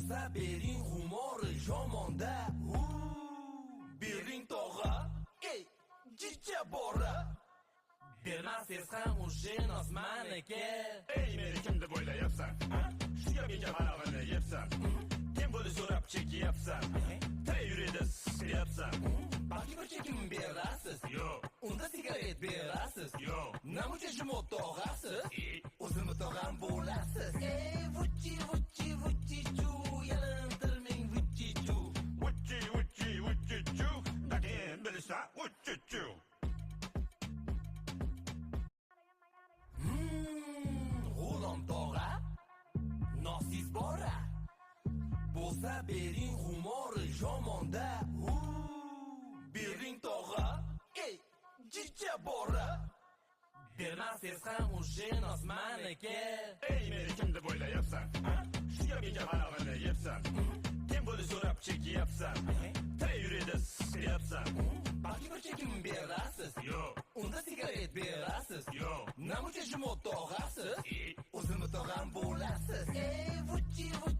bo'lsa bering xumori jomonda. Bering tog'a, ey jicha bora. Bermasiz ham ujenos maniki. Ey meni kim deb o'ylayapsan? Shu gapiga qarag'ini yebsan. Kim bo'ldi so'rab chekyapsan? Tray yurida siqyapsan. Balki bir chekim berasiz. Yo'q. Unda sigaret berasiz. Yo'q. Namuncha jumot tog'asiz. O'zimni tog'am bo'lasiz. Ey vuchi vuchi vuchi chu, yalintirming vuchi chu. Vuchi chu. Dakin bilsa vuchi chu. G'ulom tog'a, nosiz bora. Bo'lsa bering xumori jomonda. Bering tog'a, ey jicha bora. Bermasiz ham ujenos maniki. Ey meni kim deb o'ylayapsan? Shu gapiga qarag'ini yebsan. Kim bo'ldi so'rab chekyapsan? Tray yurida siqyapsan. Balki bir chekim berasiz. Yo'q. Unda sigaret berasiz. Yo'q. Namuncha jumot tog'asiz. O'zimni tog'am bo'lasiz. Ey vuchi vuchi